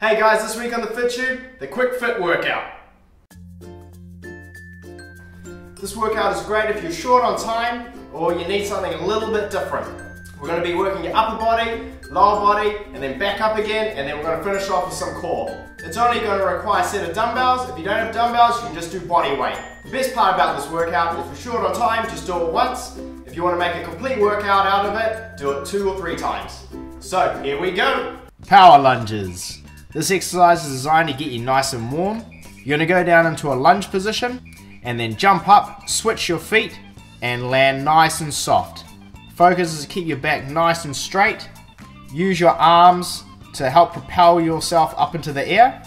Hey guys, this week on the Fit Tube, the Quick Fit workout. This workout is great if you're short on time or you need something a little bit different. We're going to be working your upper body, lower body, and then back up again, and then we're going to finish off with some core. It's only going to require a set of dumbbells. If you don't have dumbbells, you can just do body weight. The best part about this workout, if you're short on time, just do it once. If you want to make a complete workout out of it, do it 2 or 3 times. So, here we go. Power lunges. This exercise is designed to get you nice and warm. You're going to go down into a lunge position and then jump up, switch your feet and land nice and soft. Focus is to keep your back nice and straight. Use your arms to help propel yourself up into the air,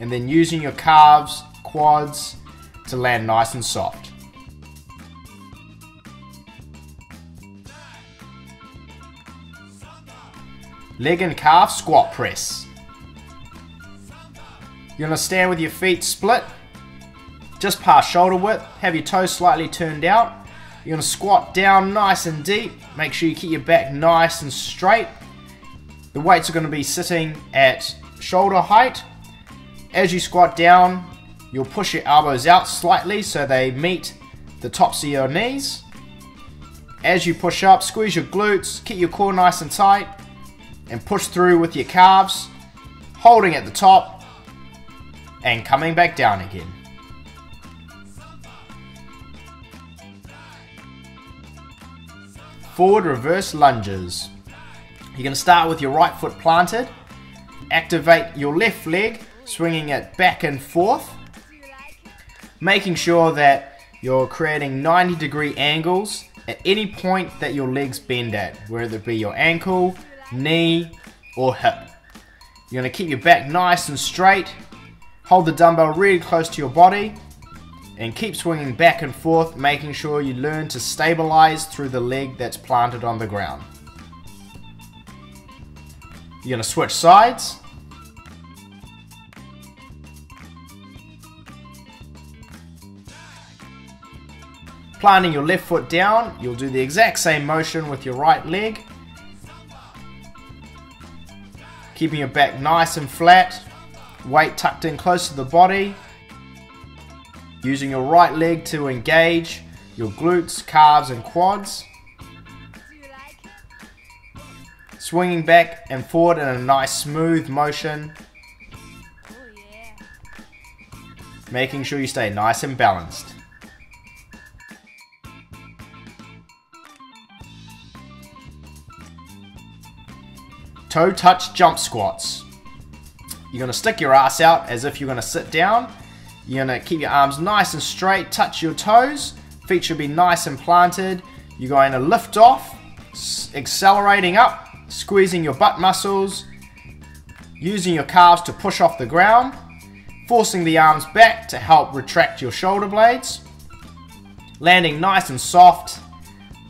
and then using your calves, quads to land nice and soft. Leg and calf squat press. You're going to stand with your feet split, just past shoulder width, have your toes slightly turned out. You're going to squat down nice and deep, make sure you keep your back nice and straight. The weights are going to be sitting at shoulder height. As you squat down, you'll push your elbows out slightly so they meet the tops of your knees. As you push up, squeeze your glutes, keep your core nice and tight, and push through with your calves, holding at the top, and coming back down again. Forward reverse lunges. You're going to start with your right foot planted. Activate your left leg, swinging it back and forth, making sure that you're creating 90-degree angles at any point that your legs bend at, whether it be your ankle, knee, or hip. You're going to keep your back nice and straight. Hold the dumbbell really close to your body and keep swinging back and forth, making sure you learn to stabilize through the leg that's planted on the ground. You're going to switch sides. Planting your left foot down, you'll do the exact same motion with your right leg. Keeping your back nice and flat, weight tucked in close to the body. Using your right leg to engage your glutes, calves and quads. Swinging back and forward in a nice smooth motion. Making sure you stay nice and balanced. Toe touch jump squats. You're going to stick your ass out as if you're going to sit down. You're going to keep your arms nice and straight, touch your toes. Feet should be nice and planted. You're going to lift off, accelerating up, squeezing your butt muscles, using your calves to push off the ground, forcing the arms back to help retract your shoulder blades. Landing nice and soft,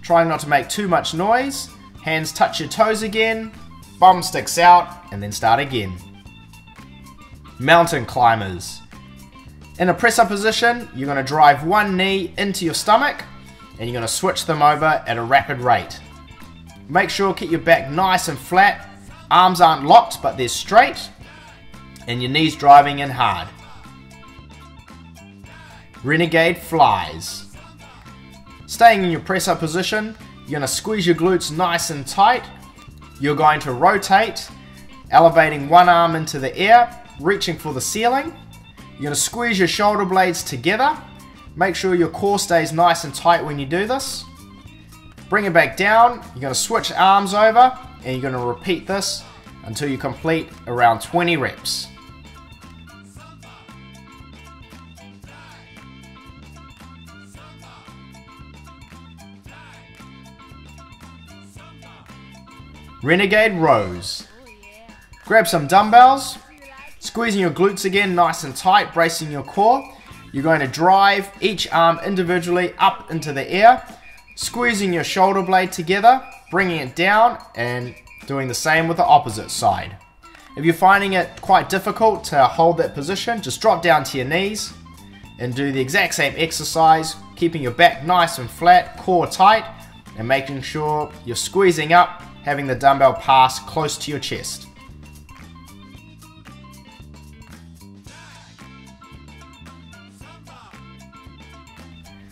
trying not to make too much noise. Hands touch your toes again, bum sticks out, and then start again. Mountain climbers. In a press-up position, you're going to drive one knee into your stomach and you're going to switch them over at a rapid rate. Make sure keep your back nice and flat, arms aren't locked but they're straight, and your knees driving in hard. Renegade flies. Staying in your press-up position, you're going to squeeze your glutes nice and tight. You're going to rotate, elevating one arm into the air, reaching for the ceiling. You're going to squeeze your shoulder blades together. Make sure your core stays nice and tight when you do this. Bring it back down. You're going to switch arms over and you're going to repeat this until you complete around 20 reps. Renegade rows. Grab some dumbbells. Squeezing your glutes again nice and tight, bracing your core. You're going to drive each arm individually up into the air, squeezing your shoulder blade together, bringing it down, and doing the same with the opposite side. If you're finding it quite difficult to hold that position, just drop down to your knees and do the exact same exercise, keeping your back nice and flat, core tight, and making sure you're squeezing up, having the dumbbell pass close to your chest.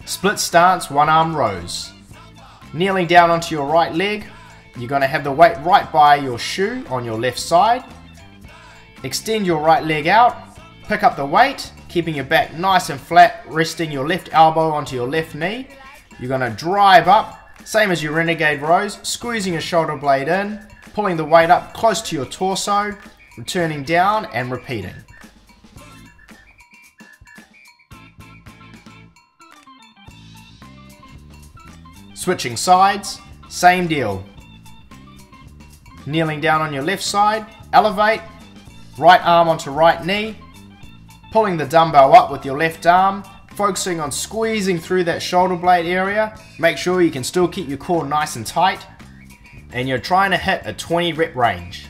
Split stance, one arm rows. Kneeling down onto your right leg, you're going to have the weight right by your shoe on your left side. Extend your right leg out, pick up the weight, keeping your back nice and flat, resting your left elbow onto your left knee. You're going to drive up, same as your Renegade rows, squeezing your shoulder blade in, pulling the weight up close to your torso, returning down and repeating. Switching sides, same deal. Kneeling down on your left side, elevate, right arm onto right knee, pulling the dumbbell up with your left arm, focusing on squeezing through that shoulder blade area. Make sure you can still keep your core nice and tight, and you're trying to hit a 20 rep range.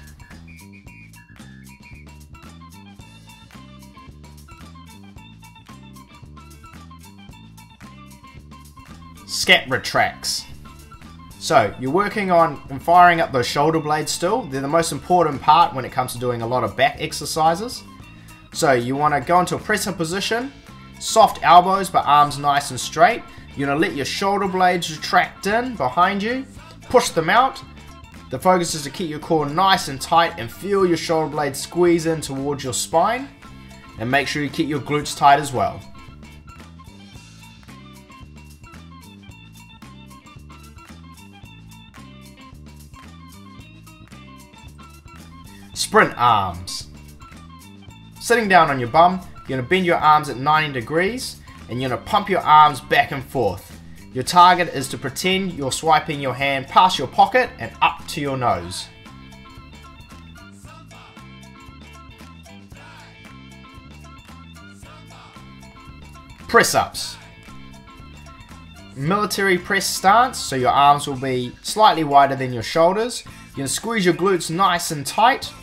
Scap retracts. So you're working on and firing up those shoulder blades still. They're the most important part when it comes to doing a lot of back exercises. So you want to go into a press up position, soft elbows but arms nice and straight. You're going to let your shoulder blades retract in behind you, push them out. The focus is to keep your core nice and tight and feel your shoulder blades squeeze in towards your spine, and make sure you keep your glutes tight as well. Sprint arms. Sitting down on your bum, you're going to bend your arms at 90 degrees and you're going to pump your arms back and forth. Your target is to pretend you're swiping your hand past your pocket and up to your nose. Press ups. Military press stance, so your arms will be slightly wider than your shoulders. You're going to squeeze your glutes nice and tight.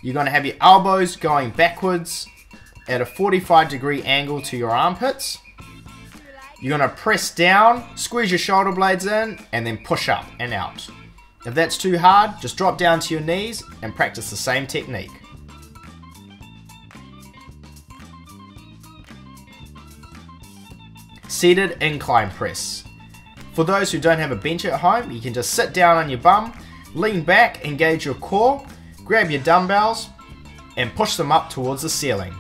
You're going to have your elbows going backwards at a 45-degree angle to your armpits. You're going to press down, squeeze your shoulder blades in, and then push up and out. If that's too hard, just drop down to your knees and practice the same technique. Seated incline press. For those who don't have a bench at home, you can just sit down on your bum, lean back, engage your core, grab your dumbbells and push them up towards the ceiling.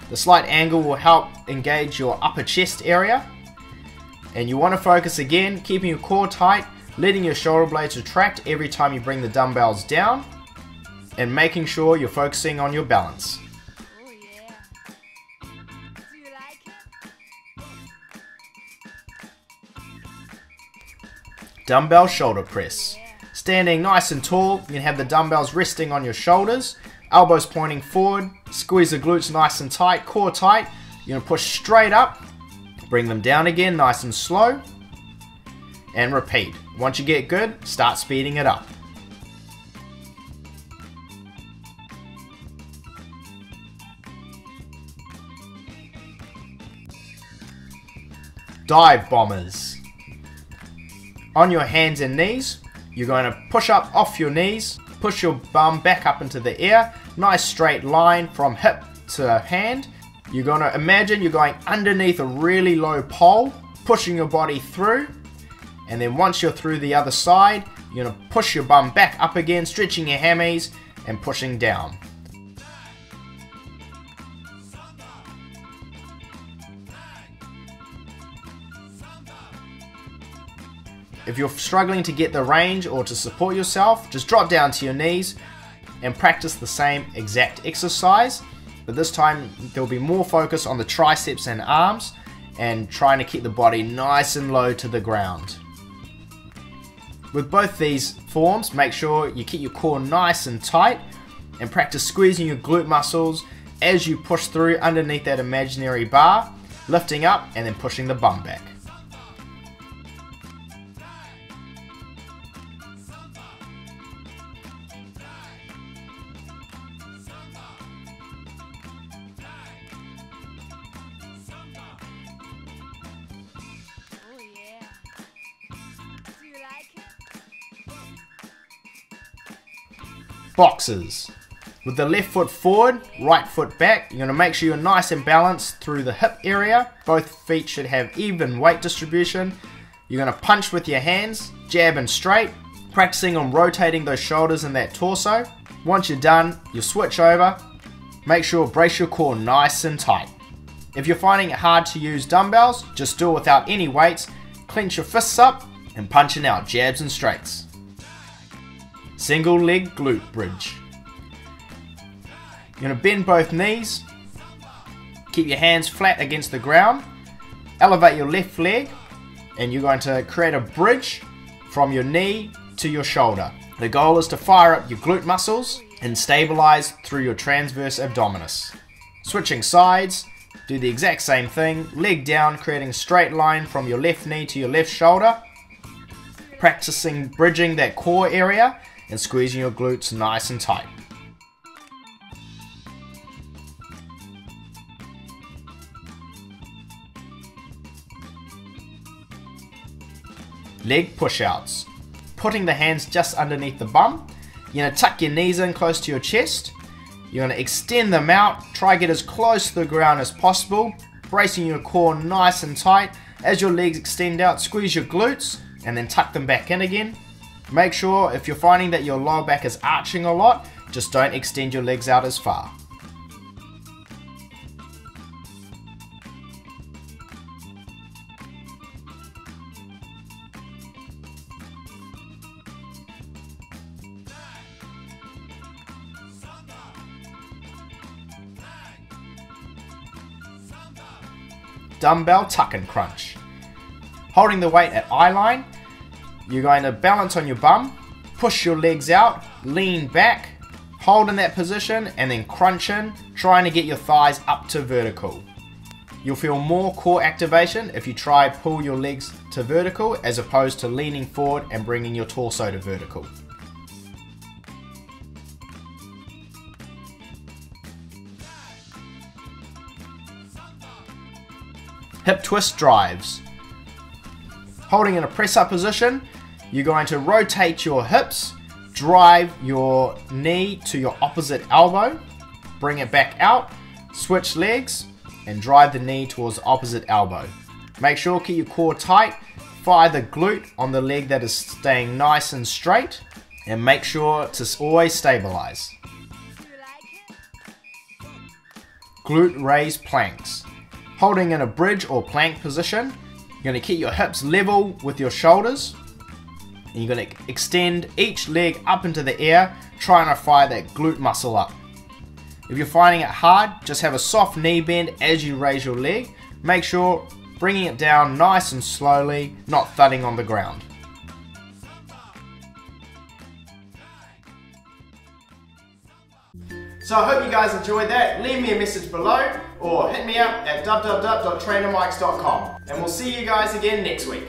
The slight angle will help engage your upper chest area, and you want to focus again, keeping your core tight, letting your shoulder blades retract every time you bring the dumbbells down, and making sure you're focusing on your balance. Oh yeah. Do you like it? Dumbbell shoulder press. Standing nice and tall, you can have the dumbbells resting on your shoulders, elbows pointing forward, squeeze the glutes nice and tight, core tight. You're going to push straight up, bring them down again nice and slow, and repeat. Once you get good, start speeding it up. Dive bombers. On your hands and knees, you're going to push up off your knees, push your bum back up into the air, nice straight line from hip to hand. You're going to imagine you're going underneath a really low pole, pushing your body through, and then once you're through the other side, you're going to push your bum back up again, stretching your hammies and pushing down. If you're struggling to get the range or to support yourself, just drop down to your knees and practice the same exact exercise, but this time there'll be more focus on the triceps and arms and trying to keep the body nice and low to the ground. With both these forms, make sure you keep your core nice and tight and practice squeezing your glute muscles as you push through underneath that imaginary bar, lifting up and then pushing the bum back. Oh yeah. Do you like it? Boxes. With the left foot forward, right foot back, you're going to make sure you're nice and balanced through the hip area. Both feet should have even weight distribution. You're going to punch with your hands, jab and straight, practicing on rotating those shoulders and that torso. Once you're done, you'll switch over. Make sure brace your core nice and tight. If you're finding it hard to use dumbbells, just do it without any weights. Clench your fists up and punching out jabs and straights. Single leg glute bridge. You're going to bend both knees, keep your hands flat against the ground, elevate your left leg, and you're going to create a bridge from your knee to your shoulder. The goal is to fire up your glute muscles and stabilize through your transverse abdominis. Switching sides, do the exact same thing, leg down, creating a straight line from your left knee to your left shoulder, practicing bridging that core area and squeezing your glutes nice and tight. Leg push-outs. Putting the hands just underneath the bum. You're going to tuck your knees in close to your chest. You're going to extend them out. Try to get as close to the ground as possible. Bracing your core nice and tight. As your legs extend out, squeeze your glutes and then tuck them back in again. Make sure if you're finding that your lower back is arching a lot, just don't extend your legs out as far. Dumbbell tuck and crunch. Holding the weight at eye line, you're going to balance on your bum, push your legs out, lean back, hold in that position, and then crunch in, trying to get your thighs up to vertical. You'll feel more core activation if you try pull your legs to vertical as opposed to leaning forward and bringing your torso to vertical. Hip twist drives. Holding in a press up position, you're going to rotate your hips, drive your knee to your opposite elbow, bring it back out, switch legs, and drive the knee towards the opposite elbow. Make sure keep your core tight, fire the glute on the leg that is staying nice and straight, and make sure to always stabilize. Glute raise planks. Holding in a bridge or plank position, you're going to keep your hips level with your shoulders. And you're going to extend each leg up into the air, trying to fire that glute muscle up. If you're finding it hard, just have a soft knee bend as you raise your leg. Make sure bringing it down nice and slowly, not thudding on the ground. So I hope you guys enjoyed that. Leave me a message below or hit me up at www.trainermikes.com, and we'll see you guys again next week.